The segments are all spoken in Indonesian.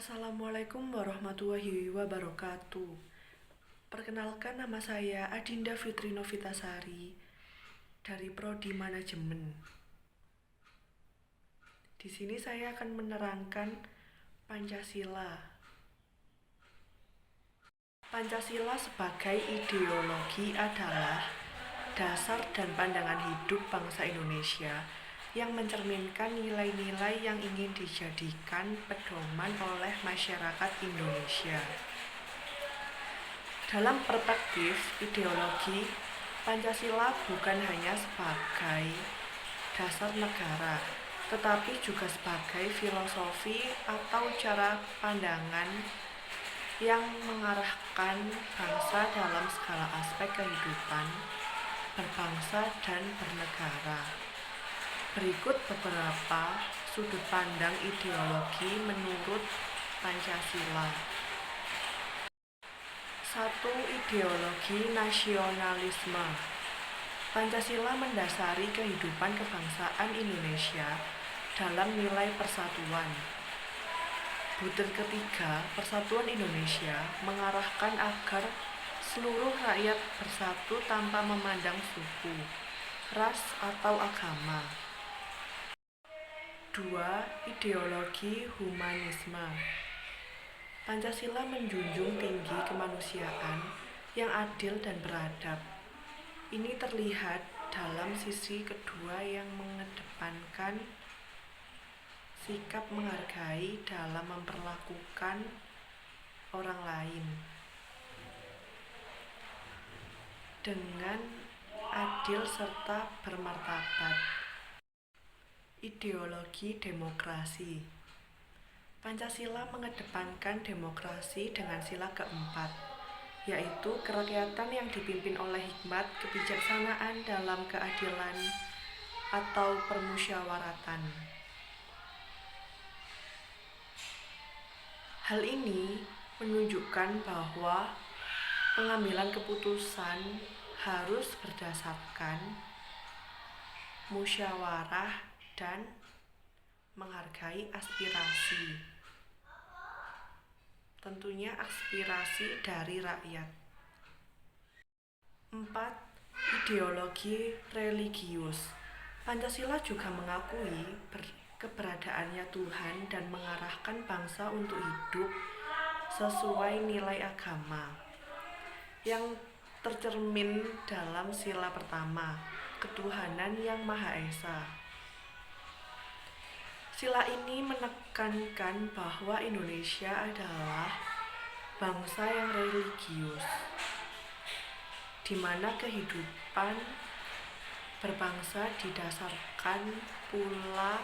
Assalamualaikum warahmatullahi wabarakatuh. Perkenalkan, nama saya Adinda Fitri Novitasari dari Prodi Manajemen. Di sini saya akan menerangkan Pancasila. Pancasila sebagai ideologi adalah dasar dan pandangan hidup bangsa Indonesia yang mencerminkan nilai-nilai yang ingin dijadikan pedoman oleh masyarakat Indonesia. Dalam perspektif ideologi, Pancasila bukan hanya sebagai dasar negara, tetapi juga sebagai filosofi atau cara pandangan yang mengarahkan bangsa dalam segala aspek kehidupan berbangsa dan bernegara. Berikut beberapa sudut pandang ideologi menurut Pancasila. 1. Ideologi nasionalisme. Pancasila mendasari kehidupan kebangsaan Indonesia dalam nilai persatuan. Butir ketiga, Persatuan Indonesia mengarahkan agar seluruh rakyat bersatu tanpa memandang suku, ras, atau agama. 2. Ideologi humanisme. Pancasila menjunjung tinggi kemanusiaan yang adil dan beradab. Ini terlihat dalam sisi kedua yang mengedepankan sikap menghargai dalam memperlakukan orang lain dengan adil serta bermartabat. Ideologi demokrasi. Pancasila mengedepankan demokrasi dengan sila keempat, yaitu kerakyatan yang dipimpin oleh hikmat kebijaksanaan dalam keadilan atau permusyawaratan. Hal ini menunjukkan bahwa pengambilan keputusan harus berdasarkan musyawarah dan menghargai aspirasi. Tentunya aspirasi dari rakyat. 4. Ideologi religius. Pancasila juga mengakui keberadaannya Tuhan dan mengarahkan bangsa untuk hidup sesuai nilai agama yang tercermin dalam sila pertama, ketuhanan yang Maha Esa. Sila ini menekankan bahwa Indonesia adalah bangsa yang religius, di mana kehidupan berbangsa didasarkan pula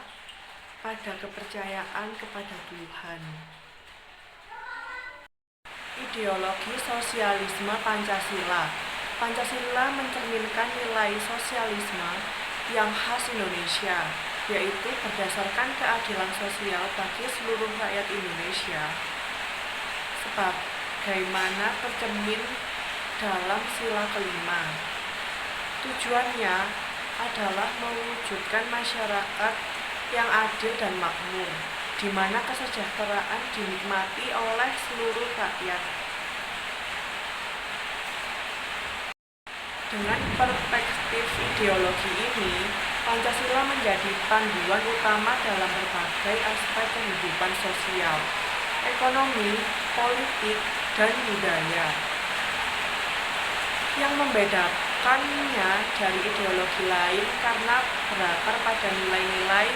pada kepercayaan kepada Tuhan. Ideologi sosialisme Pancasila. Pancasila mencerminkan nilai sosialisme yang khas Indonesia, yaitu berdasarkan keadilan sosial bagi seluruh rakyat Indonesia, sebagaimana tercermin dalam sila kelima. Tujuannya adalah mewujudkan masyarakat yang adil dan makmur, di mana kesejahteraan dinikmati oleh seluruh rakyat. Dengan perspektif ideologi ini, Pancasila menjadi panduan utama dalam berbagai aspek kehidupan sosial, ekonomi, politik, dan budaya. Yang membedakannya dari ideologi lain karena berakar pada nilai-nilai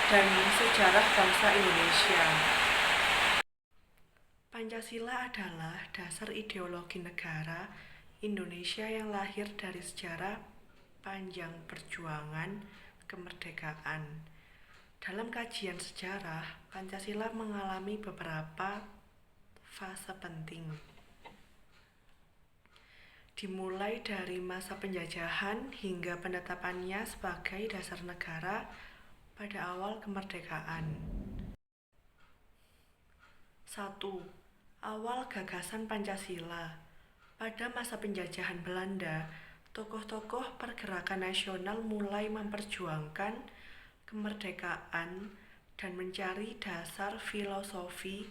dan sejarah bangsa Indonesia. Pancasila adalah dasar ideologi negara Indonesia yang lahir dari sejarah panjang perjuangan kemerdekaan. Dalam kajian sejarah, Pancasila mengalami beberapa fase penting. Dimulai dari masa penjajahan hingga penetapannya sebagai dasar negara pada awal kemerdekaan. 1. Awal gagasan Pancasila. Pada masa penjajahan Belanda, tokoh-tokoh pergerakan nasional mulai memperjuangkan kemerdekaan dan mencari dasar filosofi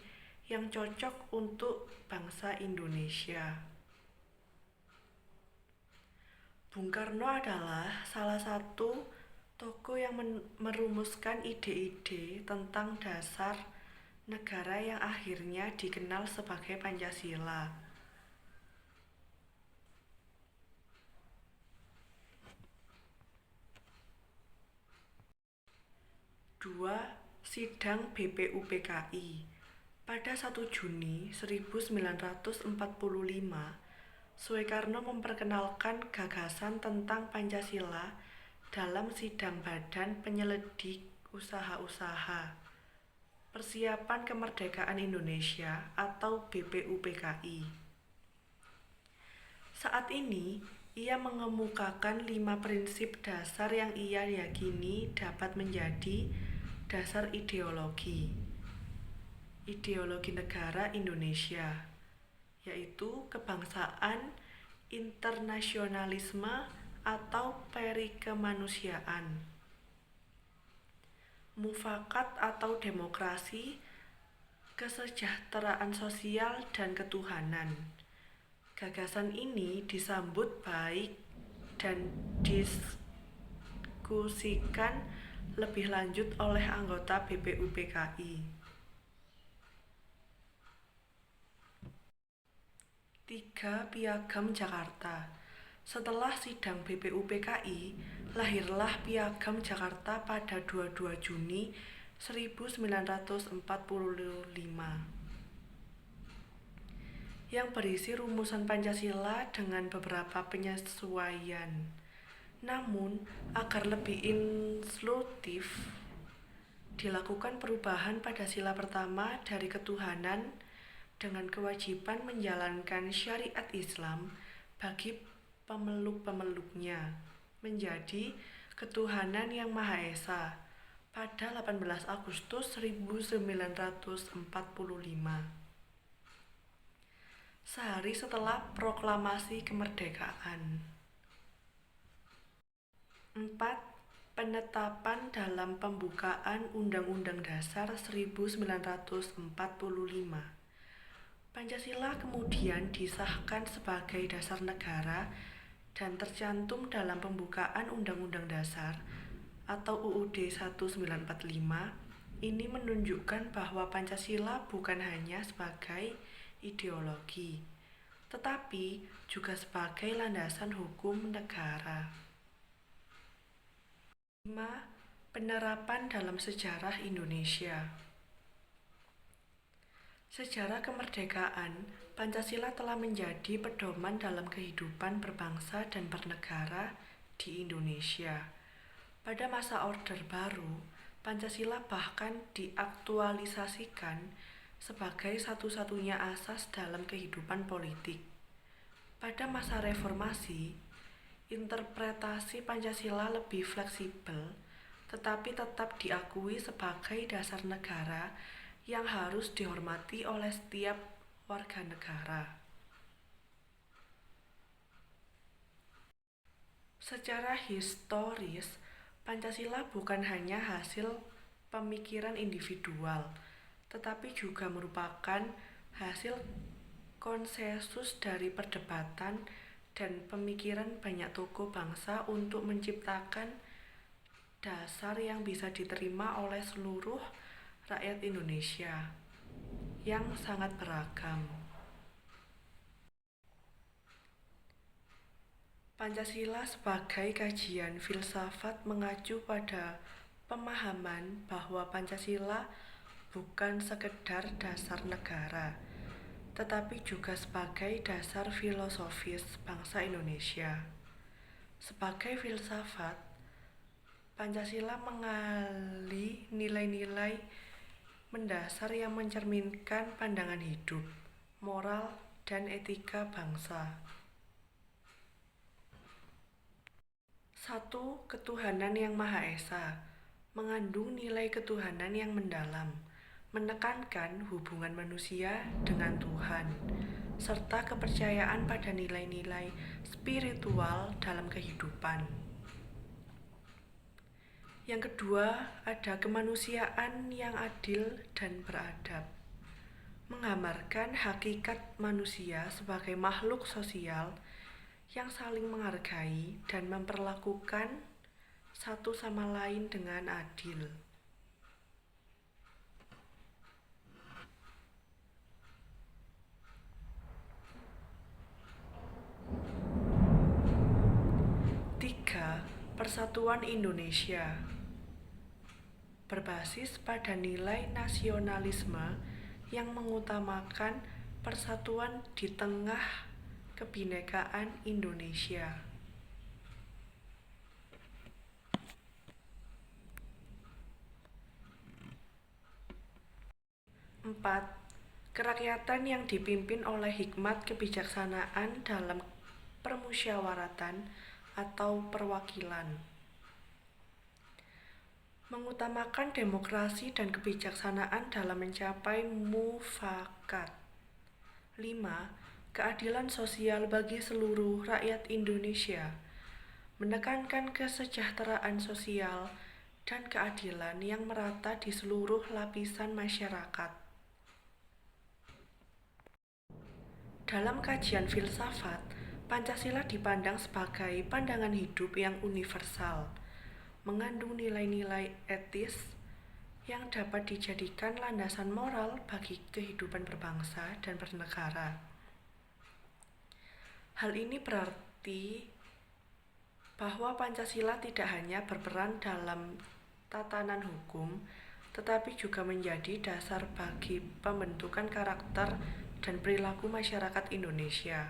yang cocok untuk bangsa Indonesia. Bung Karno adalah salah satu tokoh yang merumuskan ide-ide tentang dasar negara yang akhirnya dikenal sebagai Pancasila. 2. Sidang BPUPKI. Pada 1 Juni 1945, Soekarno memperkenalkan gagasan tentang Pancasila dalam sidang Badan Penyelidik Usaha-usaha Persiapan Kemerdekaan Indonesia atau BPUPKI. Saat ini, ia mengemukakan 5 prinsip dasar yang ia yakini dapat menjadi dasar ideologi negara Indonesia, yaitu kebangsaan, internasionalisme atau perikemanusiaan, mufakat atau demokrasi, kesejahteraan sosial, dan ketuhanan. Gagasan ini disambut baik dan diskusikan lebih lanjut oleh anggota BPUPKI. 3. Piagam Jakarta. Setelah sidang BPUPKI, lahirlah Piagam Jakarta pada 22 Juni 1945 yang berisi rumusan Pancasila dengan beberapa penyesuaian. Namun, agar lebih inklusif, dilakukan perubahan pada sila pertama dari ketuhanan dengan kewajiban menjalankan syariat Islam bagi pemeluk-pemeluknya menjadi ketuhanan yang Maha Esa pada 18 Agustus 1945. Sehari setelah proklamasi kemerdekaan. 4. Penetapan dalam pembukaan Undang-Undang Dasar 1945. Pancasila kemudian disahkan sebagai dasar negara dan tercantum dalam pembukaan Undang-Undang Dasar atau UUD 1945. Ini menunjukkan bahwa Pancasila bukan hanya sebagai ideologi, tetapi juga sebagai landasan hukum negara. 5. Penerapan dalam sejarah Indonesia. Sejarah kemerdekaan, Pancasila telah menjadi pedoman dalam kehidupan berbangsa dan bernegara di Indonesia. Pada masa Orde Baru, Pancasila bahkan diaktualisasikan sebagai satu-satunya asas dalam kehidupan politik. Pada masa Reformasi, interpretasi Pancasila lebih fleksibel, tetapi tetap diakui sebagai dasar negara yang harus dihormati oleh setiap warga negara. Secara historis, Pancasila bukan hanya hasil pemikiran individual, tetapi juga merupakan hasil konsensus dari perdebatan dan pemikiran banyak tokoh bangsa untuk menciptakan dasar yang bisa diterima oleh seluruh rakyat Indonesia yang sangat beragam. Pancasila sebagai kajian filsafat mengacu pada pemahaman bahwa Pancasila bukan sekedar dasar negara, tetapi juga sebagai dasar filosofis bangsa Indonesia. Sebagai filsafat, Pancasila mengali nilai-nilai mendasar yang mencerminkan pandangan hidup, moral, dan etika bangsa. 1. Ketuhanan yang Maha Esa mengandung nilai ketuhanan yang mendalam, menekankan hubungan manusia dengan Tuhan, serta kepercayaan pada nilai-nilai spiritual dalam kehidupan. Yang kedua, ada kemanusiaan yang adil dan beradab. menggambarkan hakikat manusia sebagai makhluk sosial yang saling menghargai dan memperlakukan satu sama lain dengan adil. Tiga, Persatuan Indonesia berbasis pada nilai nasionalisme yang mengutamakan persatuan di tengah kebinekaan Indonesia. 4. Kerakyatan yang dipimpin oleh hikmat kebijaksanaan dalam permusyawaratan atau perwakilan. Mengutamakan demokrasi dan kebijaksanaan dalam mencapai mufakat. 5. Keadilan sosial bagi seluruh rakyat Indonesia. Menekankan kesejahteraan sosial dan keadilan yang merata di seluruh lapisan masyarakat. Dalam kajian filsafat, Pancasila dipandang sebagai pandangan hidup yang universal, mengandung nilai-nilai etis yang dapat dijadikan landasan moral bagi kehidupan berbangsa dan bernegara. Hal ini berarti bahwa Pancasila tidak hanya berperan dalam tatanan hukum, tetapi juga menjadi dasar bagi pembentukan karakter dan perilaku masyarakat Indonesia.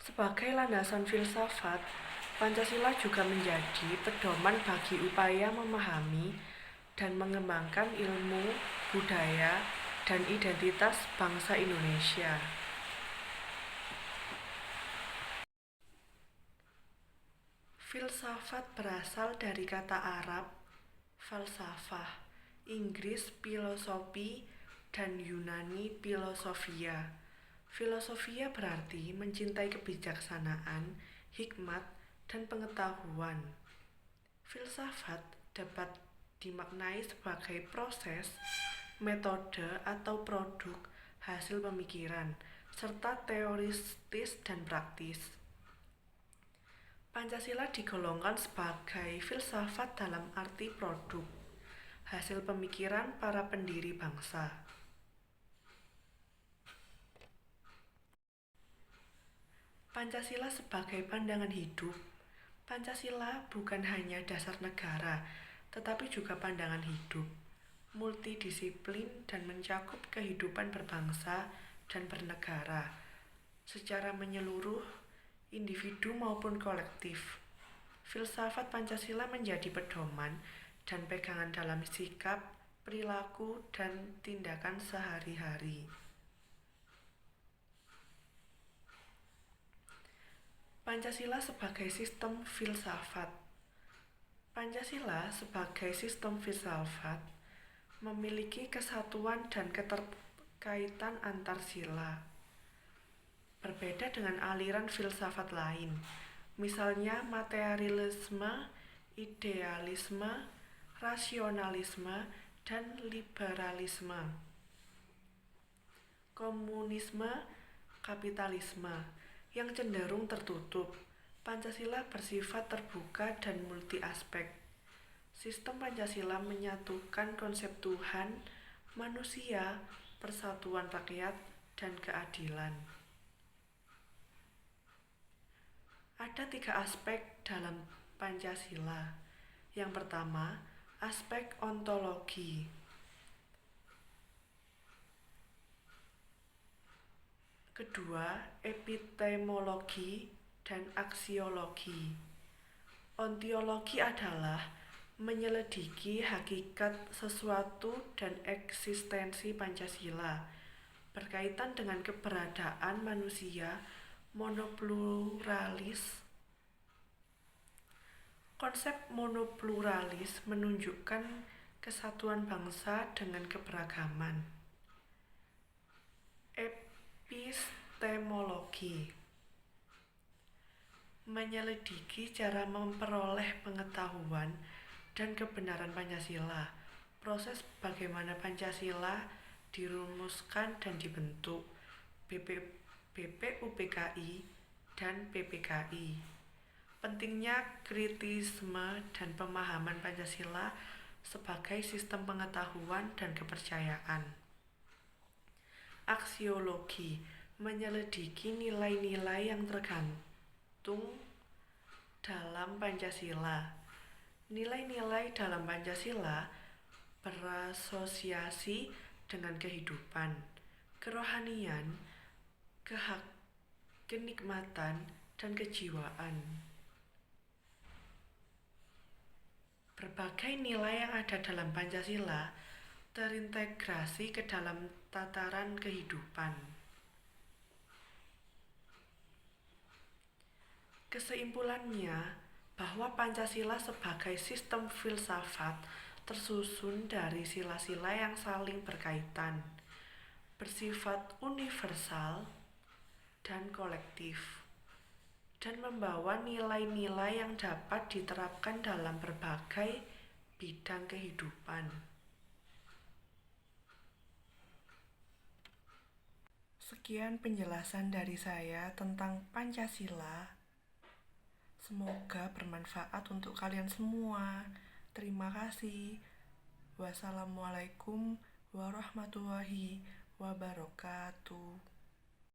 Sebagai landasan filsafat, Pancasila juga menjadi pedoman bagi upaya memahami dan mengembangkan ilmu, budaya, dan identitas bangsa Indonesia. Filsafat berasal dari kata Arab falsafah, Inggris filosofi, dan Yunani filosofia. Filosofia berarti mencintai kebijaksanaan, hikmat, dan pengetahuan. Filsafat dapat dimaknai sebagai proses, metode, atau produk hasil pemikiran, serta teoristis dan praktis. Pancasila digolongkan sebagai filsafat dalam arti produk, hasil pemikiran para pendiri bangsa. Pancasila sebagai pandangan hidup. Pancasila bukan hanya dasar negara, tetapi juga pandangan hidup, multidisiplin dan mencakup kehidupan berbangsa dan bernegara secara menyeluruh, individu maupun kolektif. Filsafat Pancasila menjadi pedoman dan pegangan dalam sikap, perilaku, dan tindakan sehari-hari. Pancasila sebagai sistem filsafat. Pancasila sebagai sistem filsafat memiliki kesatuan dan keterkaitan antar sila. Berbeda dengan aliran filsafat lain, misalnya materialisme, idealisme, rasionalisme, dan liberalisme, komunisme, kapitalisme, yang cenderung tertutup. Pancasila bersifat terbuka dan multi aspek. Sistem Pancasila menyatukan konsep Tuhan, manusia, persatuan rakyat, dan keadilan. Ada 3 aspek dalam Pancasila. Yang pertama, aspek ontologi. Kedua, epistemologi dan aksiologi. Ontologi adalah menyelidiki hakikat sesuatu dan eksistensi Pancasila berkaitan dengan keberadaan manusia monopluralis. Konsep monopluralis menunjukkan kesatuan bangsa dengan keberagaman. Epistemologi menyelidiki cara memperoleh pengetahuan dan kebenaran Pancasila proses bagaimana Pancasila dirumuskan dan dibentuk, BPUPKI dan PPKI. Pentingnya kritisme dan pemahaman Pancasila sebagai sistem pengetahuan dan kepercayaan. Aksiologi menyelidiki nilai-nilai yang tergantung dalam Pancasila. Nilai-nilai dalam Pancasila berasosiasi dengan kehidupan, kerohanian, kenikmatan, dan kejiwaan. Berbagai nilai yang ada dalam Pancasila terintegrasi ke dalam tataran kehidupan. Kesimpulannya, bahwa Pancasila sebagai sistem filsafat tersusun dari sila-sila yang saling berkaitan, bersifat universal dan kolektif, dan membawa nilai-nilai yang dapat diterapkan dalam berbagai bidang kehidupan. Sekian penjelasan dari saya tentang Pancasila. Semoga bermanfaat untuk kalian semua. Terima kasih. Wassalamualaikum warahmatullahi wabarakatuh.